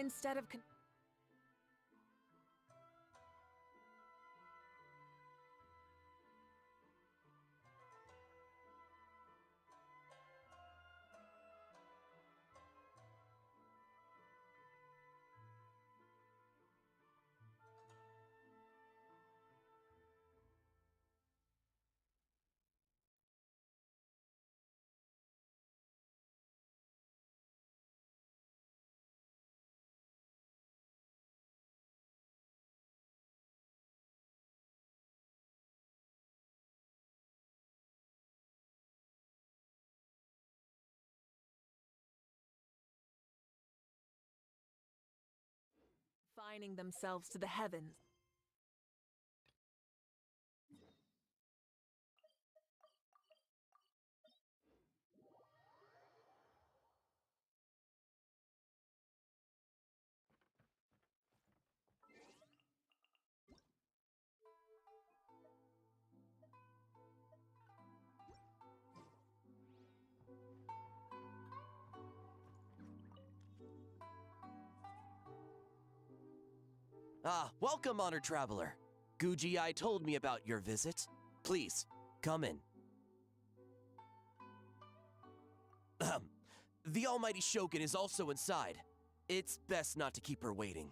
Instead of confining themselves to the heavens. Welcome, honored traveler. Guji told me about your visit. Please, come in. The almighty Shogun is also inside. It's best not to keep her waiting.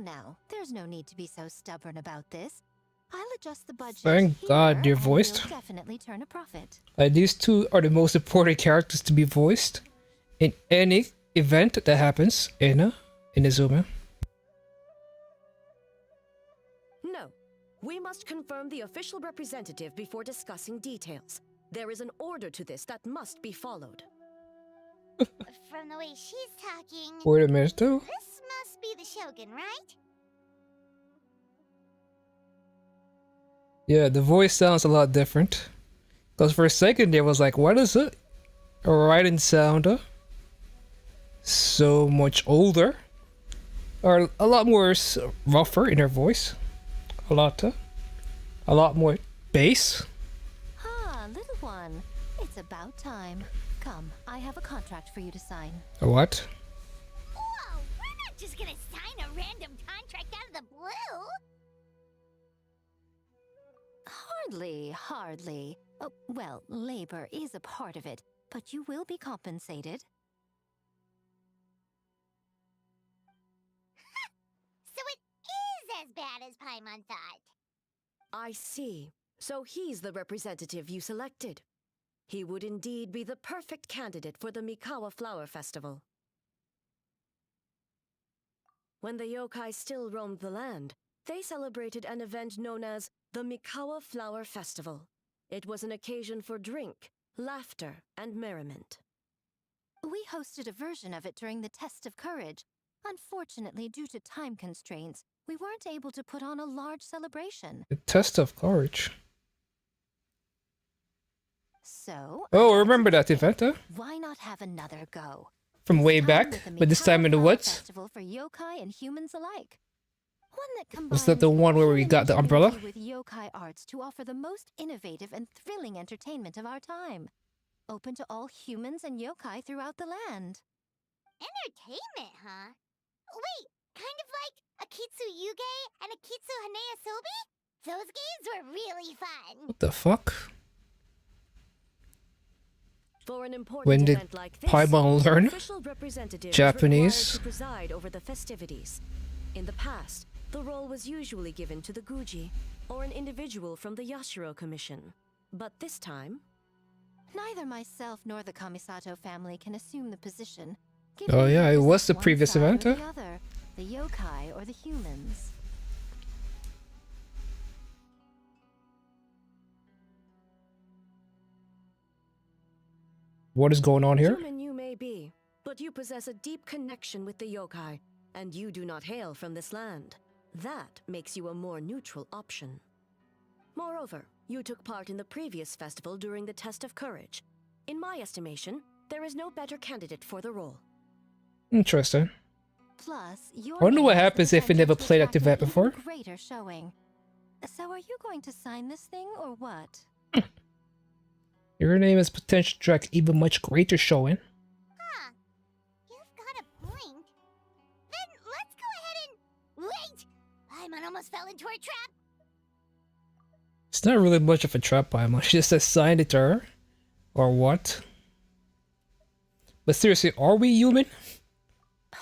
Now, there's no need to be so stubborn about this. I'll adjust the budget. Thank God they're voiced. We'll definitely turn a profit. Like, these two are the most important characters to be voiced in any event that happens in Izuma. No, we must confirm the official representative before discussing details. There is an order to this that must be followed. From the way she's talking, Wait a minute though. this must be the Shogun, right? Yeah, the voice sounds a lot different. Because for a second there was like, what is it? Raiden sound so much older. Or a lot more rougher in her voice. A lot more bass. Little one. It's about time. Come, I have a contract for you to sign. A what? Whoa, we're not just gonna sign a random contract out of the blue! Hardly. Oh, well, labor is a part of it, but you will be compensated. So it is as bad as Paimon thought. I see. So he's the representative you selected. He would indeed be the perfect candidate for the Mikawa Flower Festival. When the yokai still roamed the land, they celebrated an event known as the Mikawa Flower Festival. It was an occasion for drink, laughter, and merriment. We hosted a version of it during the Test of Courage. Unfortunately, due to time constraints, we weren't able to put on a large celebration. The test of courage. So, Oh, I remember that event, why not have another go? from way This time back, with the but this time in the Mikawa woods. Festival for yokai and humans alike. One that Was that the combines one where we got the human umbrella? ingenuity with yokai arts to offer the most innovative and thrilling entertainment of our time. Open to all humans and yokai throughout the land. Entertainment, huh? Wait, kind of like Akitsu Yuge and Akitsu Hanea Sobi? Those games were really fun. What the fuck? For an important When did event like this, Paimon learn an official representative is Japanese? required to preside over the festivities. In the past, the role was usually given to the Guji, or an individual from the Yashiro Commission. But this time... Neither myself nor the Kamisato family can assume the position. Oh yeah, it was the One previous side or event, huh? the other, the yokai or the humans. What is going on here? Human you may be, but you possess a deep connection with the yokai, and you do not hail from this land. That makes you a more neutral option. Moreover, you took part in the previous festival during the Test of Courage. In my estimation, there is no better candidate for the role. Interesting. Plus, your I wonder what name has the happens if we potential never to played that attract an event even before. greater showing. So are you going to sign this thing or what? Your name has potential to attract even much greater showing. Huh. You've got a point. Then let's go ahead and... Wait! Paimon almost fell into our trap! It's not really much of a trap, Paimon. She just assigned it to her. Or what? But seriously, are we human?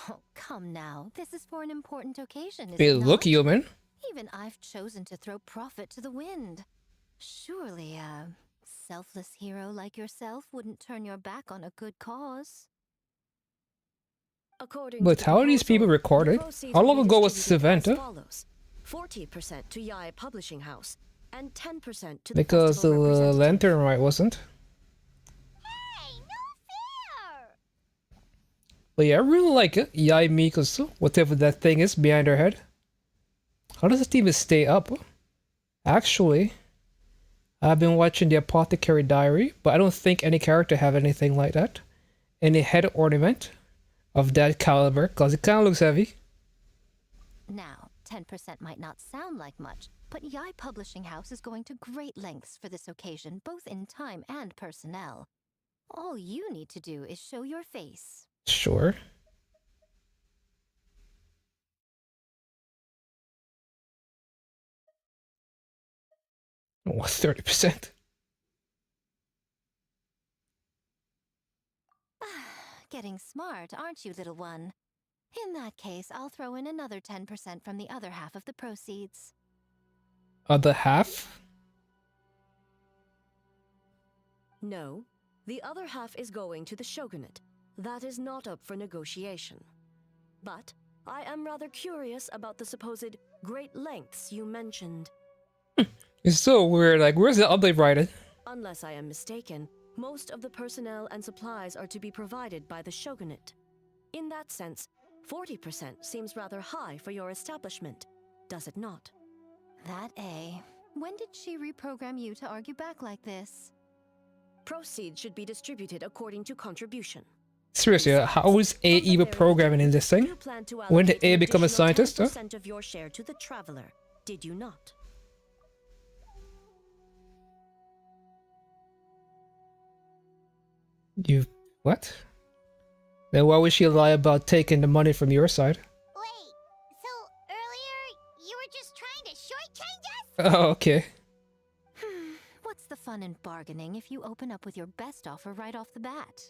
Oh, come now. This is for an important occasion, is We it look not? human. Even I've chosen to throw profit to the wind. Surely a selfless hero like yourself wouldn't turn your back on a good cause. According But to the how are these people proposal, recorded? the proceeds How will long be ago was this distributed event? as follows. 40% to Yai Publishing House and 10% to the Because the festival representative. lantern right wasn't. Hey, no fair! But yeah, I really like it. Yai Mikosu, whatever that thing is behind her head. How does it even stay up? Actually, I've been watching the Apothecary Diary, but I don't think any character have anything like that. Any head ornament of that caliber, because it kind of looks heavy. Now, 10% might not sound like much, but Yai Publishing House is going to great lengths for this occasion, both in time and personnel. All you need to do is show your face. Sure. Oh, 30%. Getting smart, aren't you, little one? In that case, I'll throw in another 10% from the other half of the proceeds. Other half? No, the other half is going to the shogunate. That is not up for negotiation. But I am rather curious about the supposed great lengths you mentioned. It's so weird. Like, where's the update writing? Unless I am mistaken, most of the personnel and supplies are to be provided by the shogunate. In that sense, 40% seems rather high for your establishment, does it not? That A. When did she reprogram you to argue back like this? Proceeds should be distributed according to contribution. Seriously, how is A even programming in this thing? You plan to When did allocate A an become a additional scientist, huh? 10% of your share to the traveler, did you not? You... what? Then why would she lie about taking the money from your side? Wait, so earlier you were just trying to shortchange us? Oh, okay. What's the fun in bargaining if you open up with your best offer right off the bat?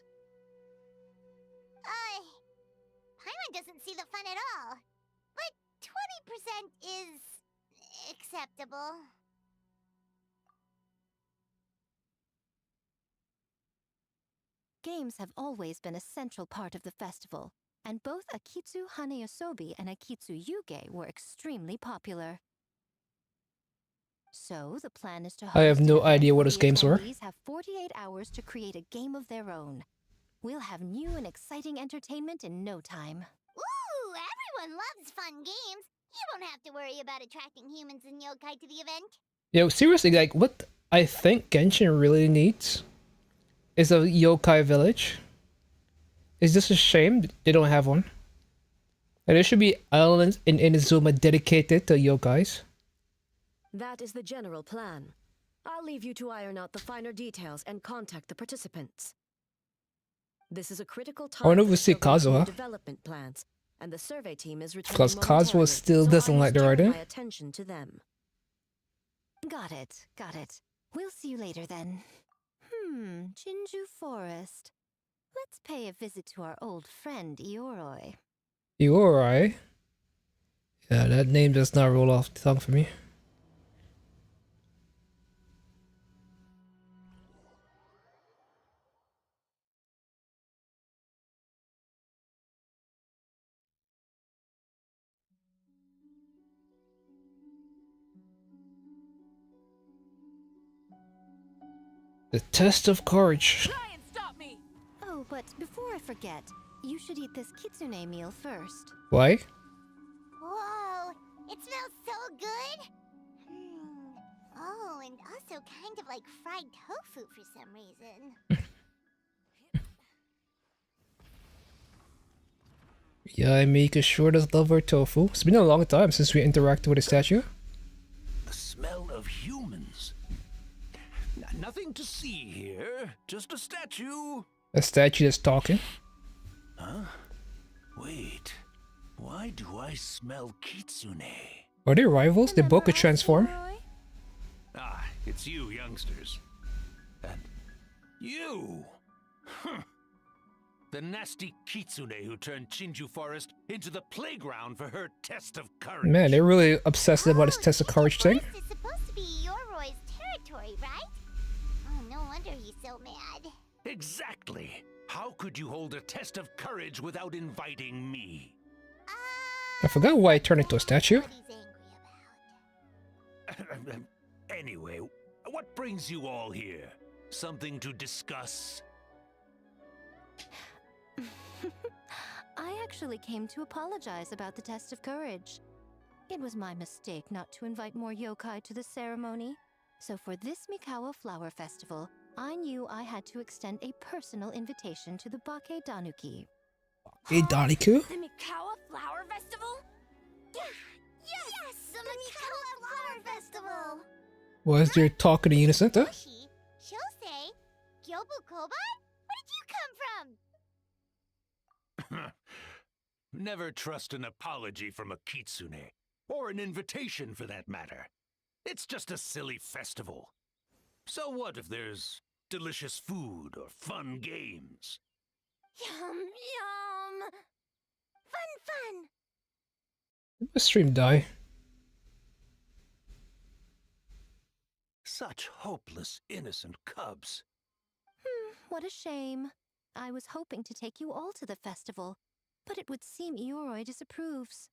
Paimon doesn't see the fun at all. But 20% is... acceptable. Games have always been a central part of the festival, and both Akitsu Hanayosobi and Akitsu Yuge were extremely popular. So, the plan is to host I have an no event idea what where those the games were. attendees have 48 hours to create a game of their own. We'll have new and exciting entertainment in no time. Ooh, everyone loves fun games. You won't have to worry about attracting humans and yokai to the event. Yo, seriously, like, what I think Genshin really needs is a yokai village. Is this a shame they don't have one? And there should be islands in Inazuma dedicated to yokais. That is the general plan. I'll leave you to iron out the finer details and contact the participants. This is a critical time wonder if for we the see Shogun's new Kazuha. development plans, and the survey team is returning Because Kazuha momentarily, still so doesn't I like must the turn idea. my attention to them. Got it, got it. We'll see you later then. Jinju Forest. Let's pay a visit to our old friend Ioroi. You alright? Yeah, that name does not roll off the tongue for me. The test of courage. Oh, but before I forget, you should eat this kitsune meal first. Why? Whoa, it smells so good. Oh, and also kind of like fried tofu for some reason. Yeah, Mika sure does love her tofu. It's been a long time since we interacted with a statue. The smell of humans. Nothing to see here, just a statue. A statue that's talking. Huh? Wait, why do I smell kitsune? Are they rivals? They both could transform. Ah, it's you youngsters. And you! Huh. The nasty kitsune who turned Chinju Forest into the playground for her test of courage. Man, they're really obsessed about this test of courage thing. Forest is supposed to be Yorroy's territory, right? Oh, no wonder he's so mad. Exactly. How could you hold a test of courage without inviting me? I forgot why I turned into a statue. What he's angry about. Anyway, what brings you all here? Something to discuss? I actually came to apologize about the test of courage. It was my mistake not to invite more yokai to the ceremony. So for this Mikawa Flower Festival, I knew I had to extend a personal invitation to the Bake Danuki. Hey, Daniku? The Mikawa Flower Festival? Yes, the Mikawa Flower Festival. Was there talking in unison? Huh? Yoshi, Shosei, Gyobu Koban? Where did you come from? Never trust an apology from a kitsune, or an invitation for that matter. It's just a silly festival. So what if there's delicious food or fun games? Yum, yum. Fun. Did my stream die? Such hopeless, innocent cubs. What a shame. I was hoping to take you all to the festival, but it would seem Ioroi disapproves.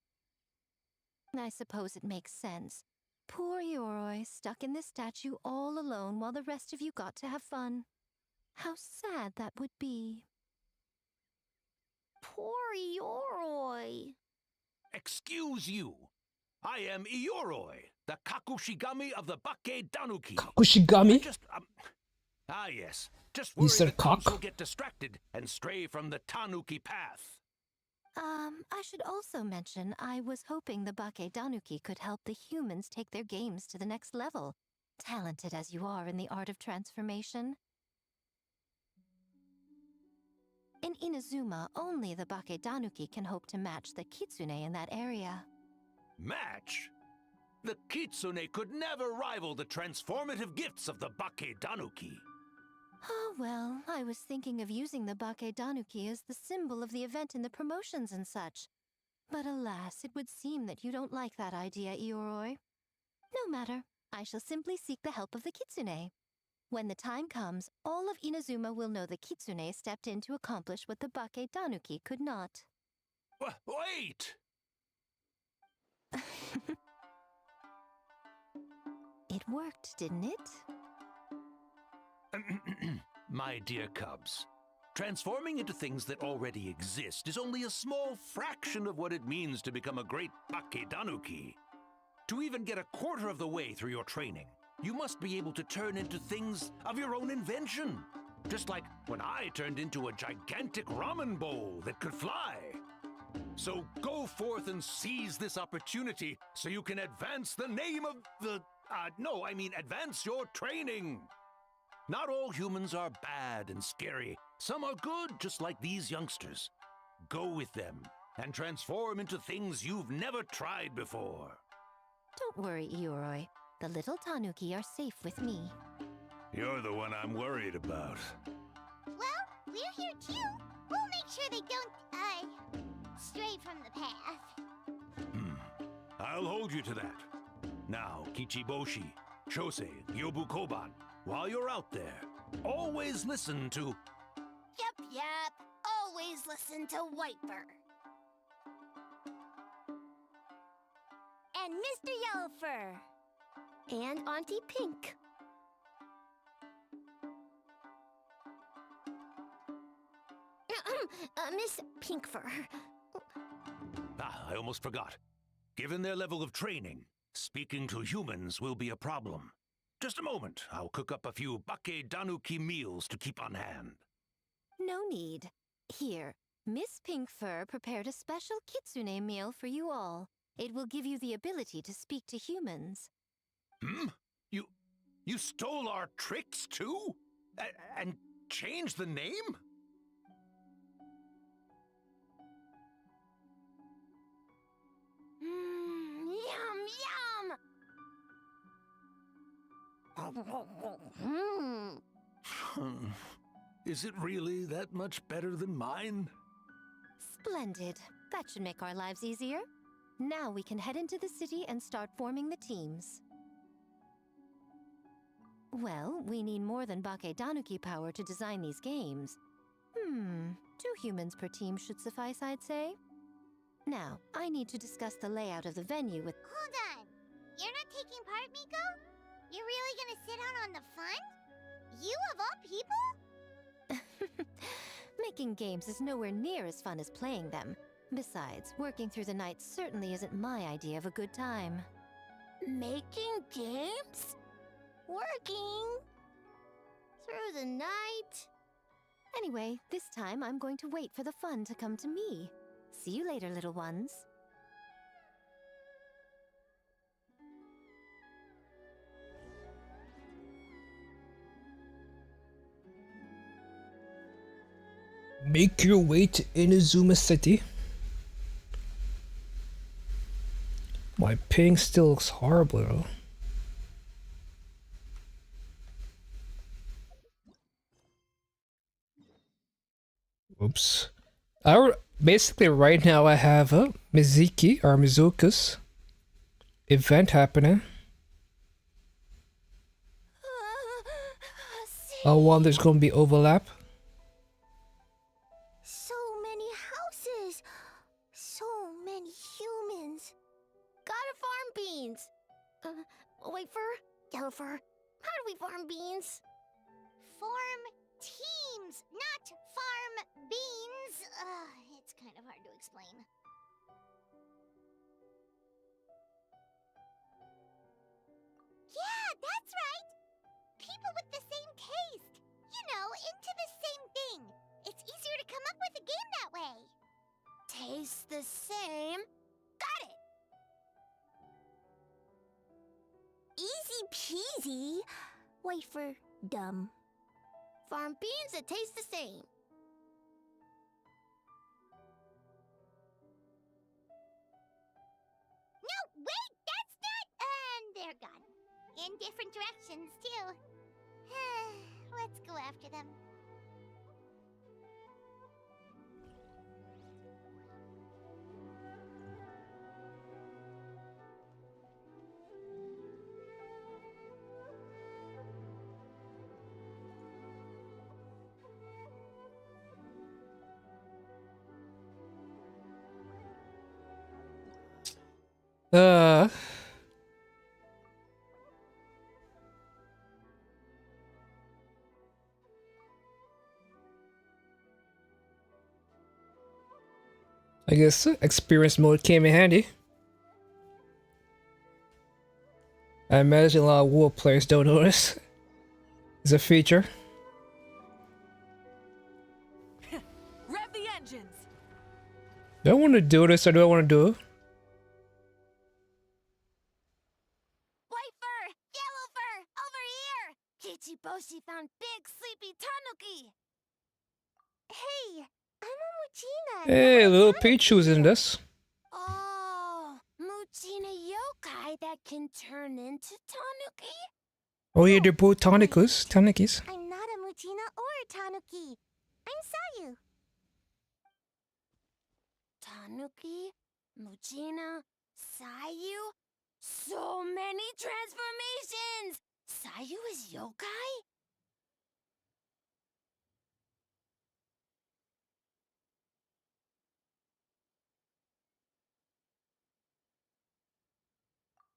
I suppose it makes sense. Poor Ioroi, stuck in this statue all alone while the rest of you got to have fun. How sad that would be. Poor Yoroi. Excuse you. I am Ioroi, the Kakushigami of the Bake Danuki. Kakushigami? Yes. Just You worry said the cubs cock? will get distracted and stray from the Tanuki path. I should also mention I was hoping the Bake Danuki could help the humans take their games to the next level, talented as you are in the art of transformation. In Inazuma, only the Bake Danuki can hope to match the Kitsune in that area. Match? The Kitsune could never rival the transformative gifts of the Bake Danuki. Oh, well, I was thinking of using the Bake Danuki as the symbol of the event in the promotions and such. But alas, it would seem that you don't like that idea, Ioroi. No matter, I shall simply seek the help of the Kitsune. When the time comes, all of Inazuma will know the Kitsune stepped in to accomplish what the Bake Danuki could not. Wait! It worked, didn't it? My dear cubs, transforming into things that already exist is only a small fraction of what it means to become a great Bake Danuki. To even get a quarter of the way through your training, you must be able to turn into things of your own invention. Just like when I turned into a gigantic ramen bowl that could fly. So go forth and seize this opportunity so you can advance the name of the... advance your training. Not all humans are bad and scary. Some are good, just like these youngsters. Go with them and transform into things you've never tried before. Don't worry, Ioroi. The little Tanuki are safe with me. You're the one I'm worried about. Well, we're here too. We'll make sure they don't, stray from the path. I'll hold you to that. Now, Kichiboshi, Shosei, Yobu Koban, while you're out there, always listen to... Yep. Always listen to Wiper. And Mr. Yellowfur. And Auntie Pink. Miss Pinkfur. I almost forgot. Given their level of training, speaking to humans will be a problem. Just a moment, I'll cook up a few Bake Danuki meals to keep on hand. No need. Here, Miss Pink Fur prepared a special kitsune meal for you all. It will give you the ability to speak to humans. Hmm? You stole our tricks too? And changed the name? Yum, yum! Is it really that much better than mine? Splendid. That should make our lives easier. Now we can head into the city and start forming the teams. Well, we need more than Bakedanuki power to design these games. 2 humans per team should suffice, I'd say. Now, I need to discuss the layout of the venue with... Hold on. You're not taking part, Miko? You're really gonna sit out on the fun? You of all people? Making games is nowhere near as fun as playing them. Besides, working through the night certainly isn't my idea of a good time. Making games? Working? Through the night? Anyway, this time I'm going to wait for the fun to come to me. See you later, little ones. Make your way to Inazuma City. My ping still looks horrible though. Oops. Basically right now I have a Mizuki or Mizuka's event happening. I wonder there's gonna be overlap. So many houses. So many humans. Gotta farm beans. White fur, yellow fur. How do we farm beans? Farm teams, not farm beans. It's kind of hard to explain. Yeah, that's right. People with the same taste. You know, into the same thing. It's easier to come up with a game that way. Taste the same? Got it! Easy peasy. Wait for dumb. Farm beans that taste the same. No, wait, that's not... And they're gone. In different directions, too. Let's go after them. I guess experience mode came in handy. I imagine a lot of war players don't notice. It's a feature. Rev the engines! Do I want to do this or do I want to do it? White fur! Yellow fur! Over here! Kichiboshi found big sleepy tanuki! Hey! I'm a Muchina! Hey, little Pichu's in this. Oh! Muchina yokai that can turn into tanuki? Oh yeah, they're both Tanukis. I'm not a Muchina or a tanuki. I'm Sayu. Tanuki? Muchina? Sayu? So many transformations! Sayu is yokai?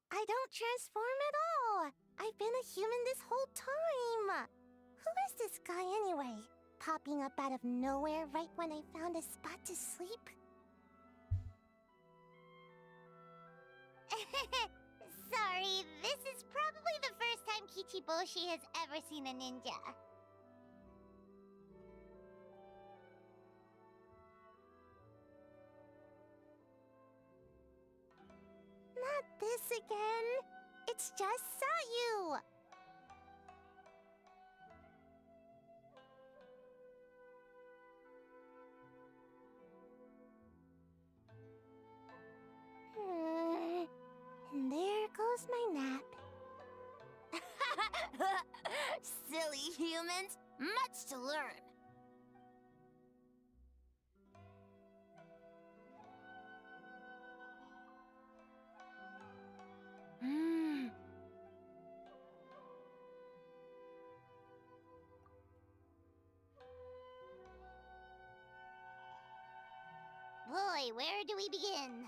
I don't transform at all. I've been a human this whole time. Who is this guy anyway? Popping up out of nowhere right when I found a spot to sleep? Sorry, this is probably the first time Kichiboshi has ever seen a ninja. this again. It's just Sayu. And there goes my nap. Silly humans, much to learn. Boy, where do we begin?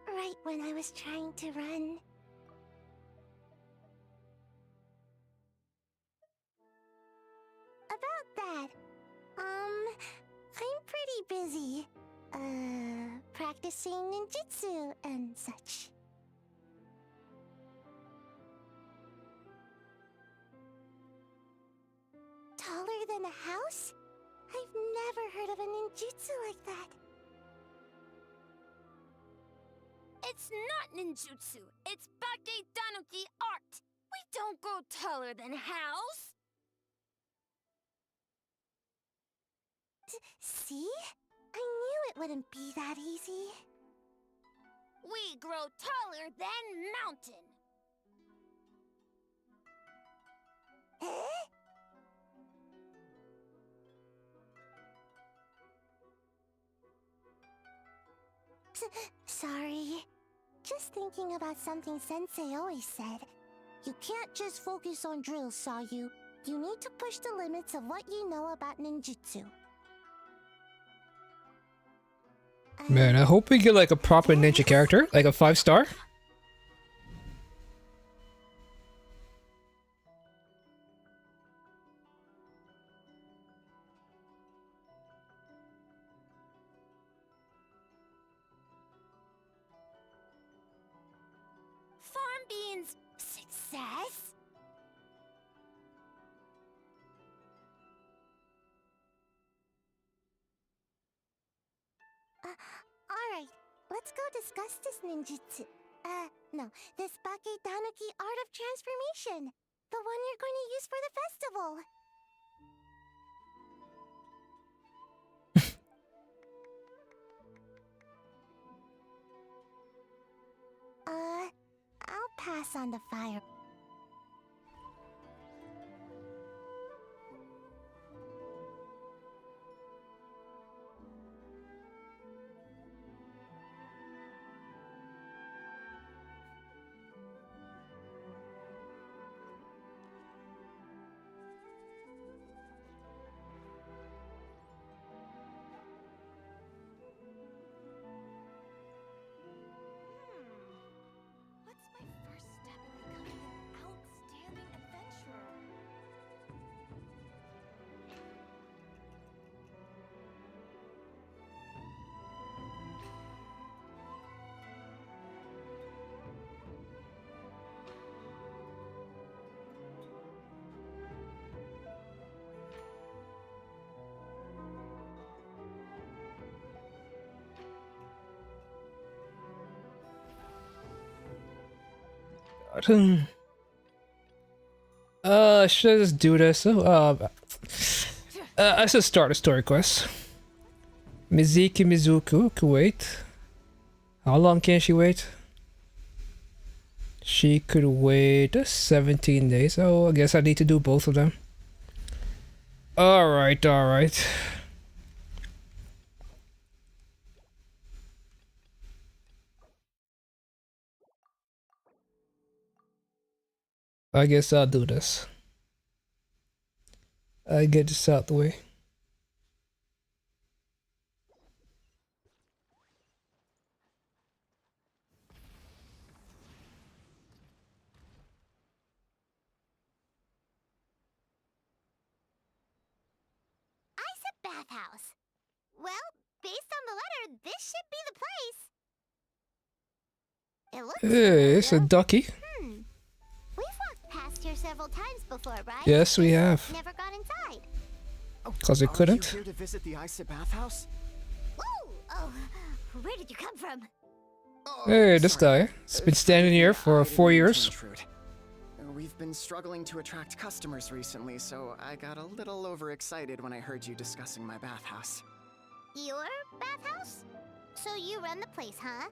Right when I was trying to run. About that, I'm pretty busy. Practicing ninjutsu and such. Taller than a house? I've never heard of a ninjutsu like that. It's not ninjutsu. It's Baketanuki art. We don't grow taller than house. See? I knew it wouldn't be that easy. We grow taller than mountain. Eh? Sorry. Just thinking about something Sensei always said. You can't just focus on drills, Sayu. You need to push the limits of what you know about ninjutsu. Man, I hope we get like a proper ninja character, like a 5-star. Farm beans. Success? Alright, let's go discuss this ninjutsu. No, this Baketanuki art of transformation. The one you're going to use for the festival. I'll pass on the fire. What's my first step in becoming an outstanding adventurer? God. Should I just do this? I should start a story quest. Miziki Mizuku can wait. How long can she wait? She could wait 17 days. Oh, I guess I need to do both of them. Alright, alright. I guess I'll do this. I get this out the way. Bathhouse. Well, based on the letter, this should be the place. It looks Hey, it's a familiar. ducky. We've walked past here several times before, right? Yes, we have. Never got inside. Cause it couldn't. Are you here to visit the ISA bathhouse? Ooh, oh, where did you come from? Oh, Hey, this sorry. guy. It's been standing here for I didn't 4 mean to years. intrude. We've been struggling to attract customers recently, so I got a little overexcited when I heard you discussing my bathhouse. Your bathhouse? So you run the place, huh?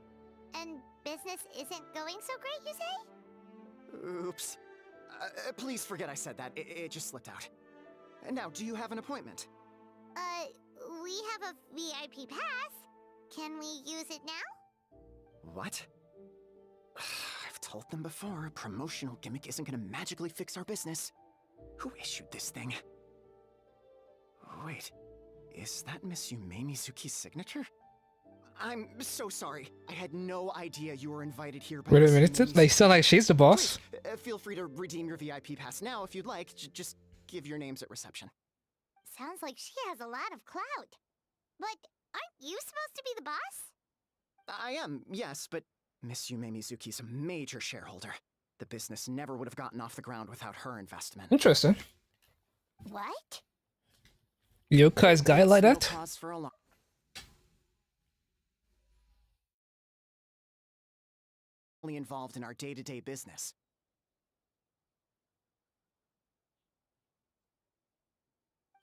And business isn't going so great, you say? Oops. Please forget I said that. It just slipped out. And now, do you have an appointment? We have a VIP pass. Can we use it now? What? I've told them before, a promotional gimmick isn't gonna magically fix our business. Who issued this thing? Wait, is that Miss Yume Mizuki's signature? I'm so sorry. I had no idea you were invited here by Wait a Miss minute. Yume They Mizuki. sound like she's the boss. Please, feel free to redeem your VIP pass now if you'd like. Just give your names at reception. Sounds like she has a lot of clout. But aren't you supposed to be the boss? I am, yes, but Miss Yume Mizuki's a major shareholder. The business never would have gotten off the ground without her investment. Interesting. What? Yokai's guy like No that? cause for alarm. Only involved in our day-to-day business.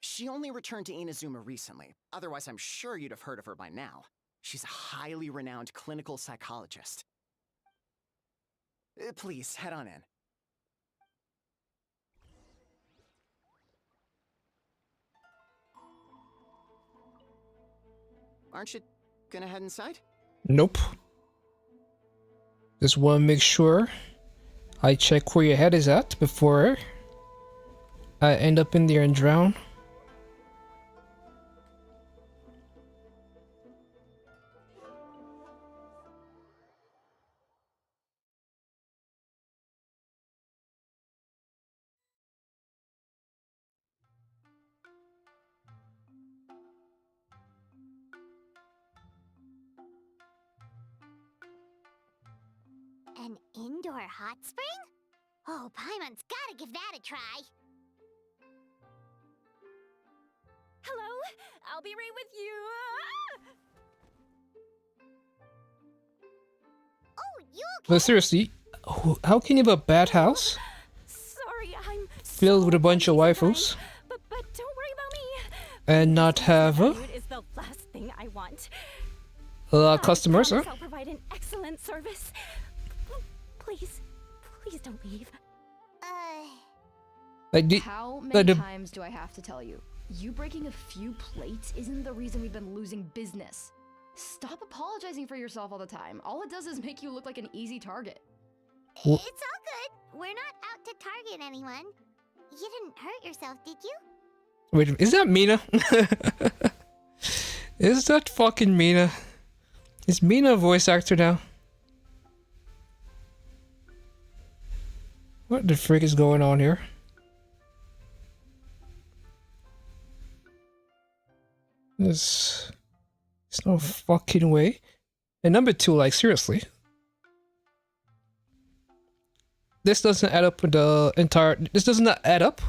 She only returned to Inazuma recently. Otherwise, I'm sure you'd have heard of her by now. She's a highly renowned clinical psychologist. Please, head on in. Aren't you gonna head inside? Nope. Just want to make sure I check where your head is at before I end up in there and drown. An indoor hot spring? Oh, Paimon's gotta give that a try. Hello? I'll be right with you. Oh, you okay? But seriously, how can you have a bad house Sorry, I'm filled with a bunch of waifus But don't worry about me. and not have Food is the last thing I want. a lot of customers, huh? I promise I'll provide an excellent service. Please don't leave. Like, How the- many times do I have to tell you? You breaking a few plates isn't the reason we've been losing business. Stop apologizing for yourself all the time. All it does is make you look like an easy target. It's all good. We're not out to target anyone. You didn't hurt yourself, did you? Wait, is that Mina? Is that fucking Mina? Is Mina a voice actor now? What the frick is going on here? There's no fucking way. And number two, like, seriously. This doesn't add up with the entire... This does not add up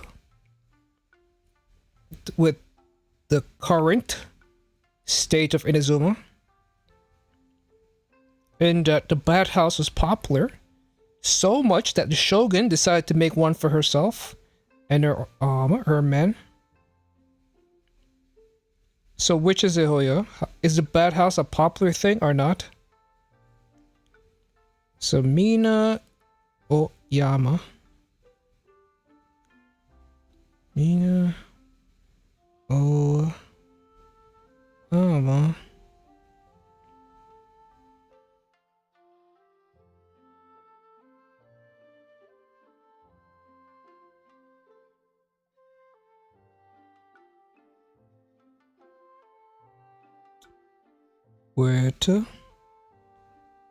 with the current state of Inazuma. And that the bathhouse was popular so much that the Shogun decided to make one for herself and her men. So which is it, Hoya? Is the bad house a popular thing or not? So Mina Oyama. Mina Oyama. Where to?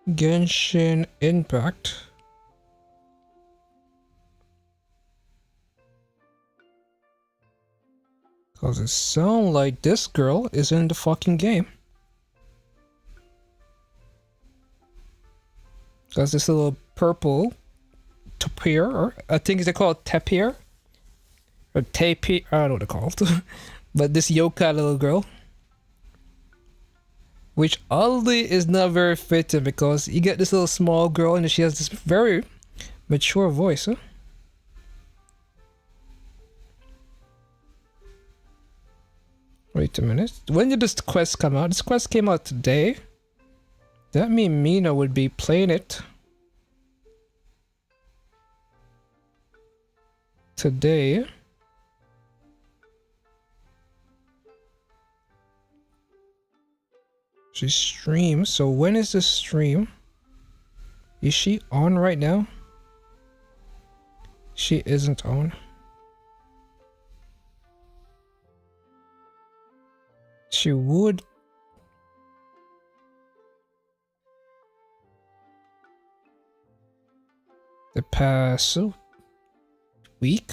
Genshin Impact. Cause it sounds like this girl is in the fucking game. Cause this little purple tapir, or I think they call it tapir or tapir. I don't know what they're called, but this yokai little girl, which oddly is not very fitting because you get this little small girl and she has this very mature voice. Huh? Wait a minute. When did this quest come out? This quest came out today. That means Mina would be playing it today. She streams. So when is this stream? Is she on right now? She isn't on. She would. The past week.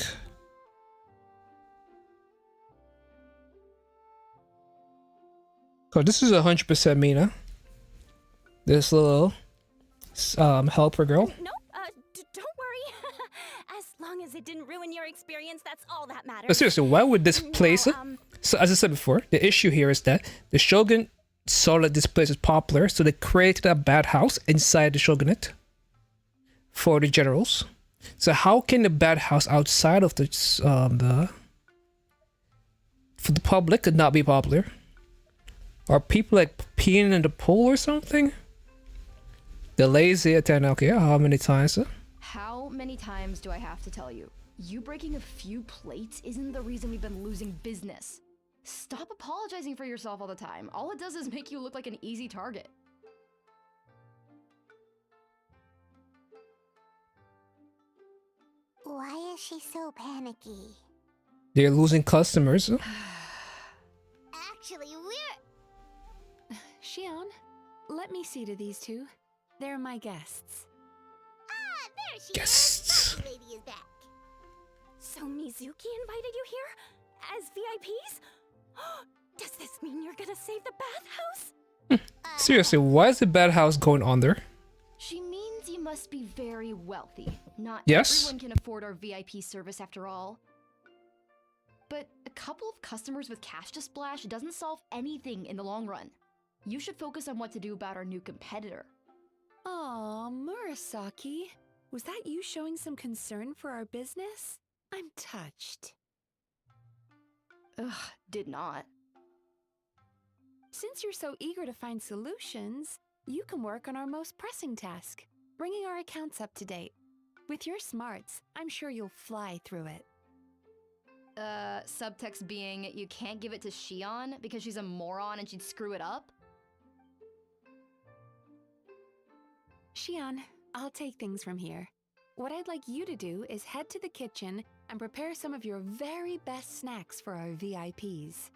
Oh, this is 100% Mina. This little helper girl. Nope, don't worry. As long as it didn't ruin your experience, that's all that matters. But seriously, why would this place? So as I said before, the issue here is that the Shogun saw that this place is popular, so they created a bad house inside the Shogunate for the generals. So how can the bad house outside of the for the public could not be popular? Are people like peeing in the pool or something? The lazy attend. Okay, how many times? How many times do I have to tell you? You breaking a few plates isn't the reason we've been losing business. Stop apologizing for yourself all the time. All it does is make you look like an easy target. Why is she so panicky? They're losing customers. Actually, we're... Shion, let me see to these two. They're my guests. Ah, there she Guests. is! The lady is back. So Mizuki invited you here? As VIPs? Does this mean you're gonna save the bathhouse? Seriously, why is the bad house going on there? She means you must be very wealthy. Not Yes. everyone can afford our VIP service after all. But a couple of customers with cash to splash doesn't solve anything in the long run. You should focus on what to do about our new competitor. Aw, Murasaki. Was that you showing some concern for our business? I'm touched. Ugh, did not. Since you're so eager to find solutions, you can work on our most pressing task, bringing our accounts up to date. With your smarts, I'm sure you'll fly through it. Subtext being you can't give it to Shion because she's a moron and she'd screw it up? Shion, I'll take things from here. What I'd like you to do is head to the kitchen and prepare some of your very best snacks for our VIPs.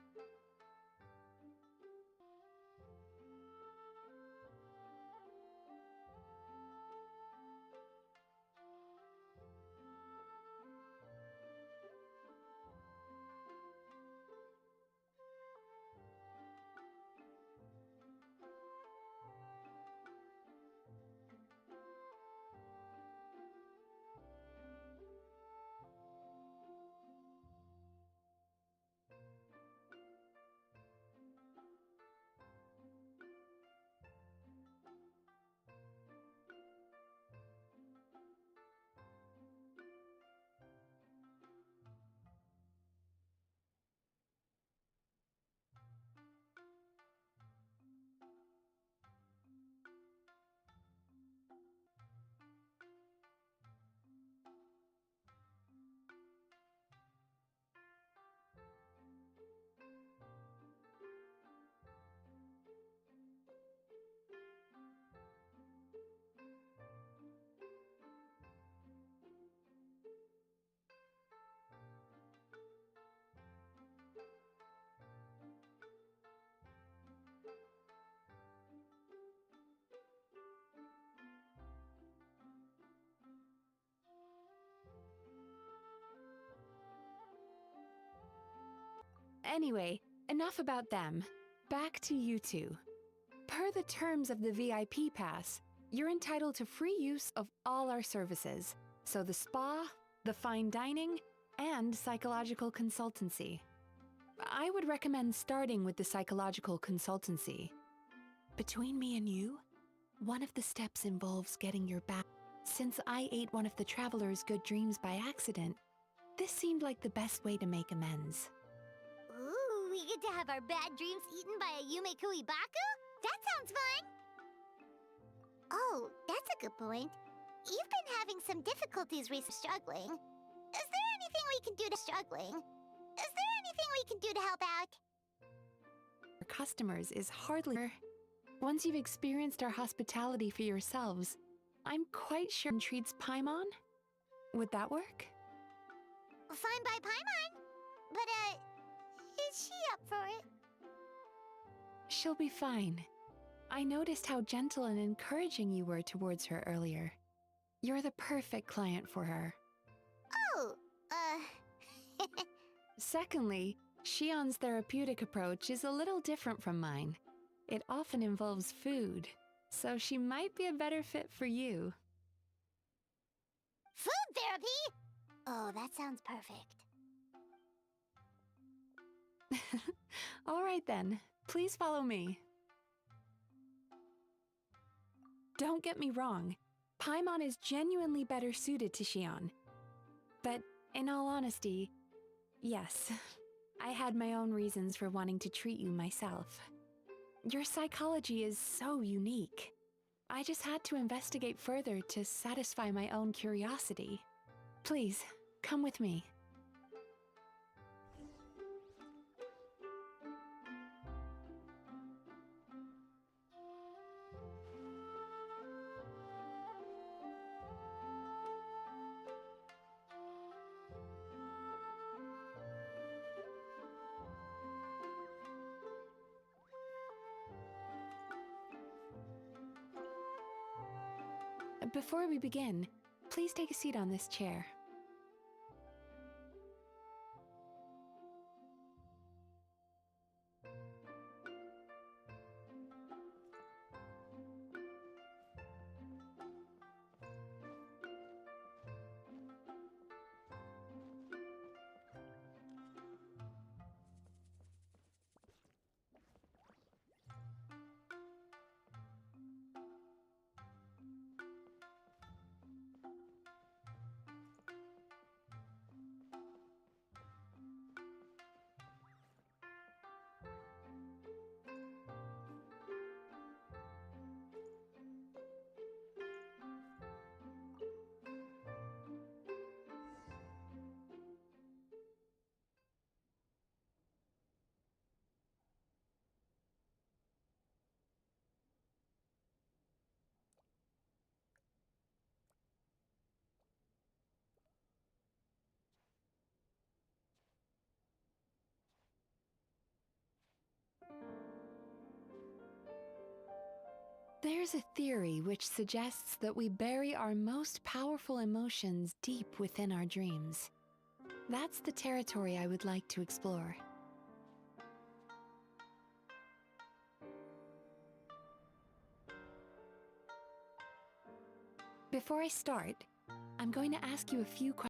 Anyway, enough about them. Back to you two. Per the terms of the VIP pass, you're entitled to free use of all our services. So the spa, the fine dining, and psychological consultancy. I would recommend starting with the psychological consultancy. Between me and you, one of the steps involves getting your back. Since I ate one of the traveler's good dreams by accident, this seemed like the best way to make amends. Ooh, we get to have our bad dreams eaten by a Yume Kuibaku? That sounds fun! Oh, that's a good point. You've been having some difficulties recently struggling. Is there anything we can do to help out? For customers is hardly... Once you've experienced our hospitality for yourselves, I'm quite sure it treats Paimon. Would that work? Fine by Paimon. But, is she up for it? She'll be fine. I noticed how gentle and encouraging you were towards her earlier. You're the perfect client for her. Oh, Secondly, Shion's therapeutic approach is a little different from mine. It often involves food, so she might be a better fit for you. Food therapy? Oh, that sounds perfect. All right then, please follow me. Don't get me wrong, Paimon is genuinely better suited to Shion. But in all honesty, yes, I had my own reasons for wanting to treat you myself. Your psychology is so unique. I just had to investigate further to satisfy my own curiosity. Please, come with me. Before we begin, please take a seat on this chair. There's a theory which suggests that we bury our most powerful emotions deep within our dreams. That's the territory I would like to explore. Before I start, I'm going to ask you a few questions.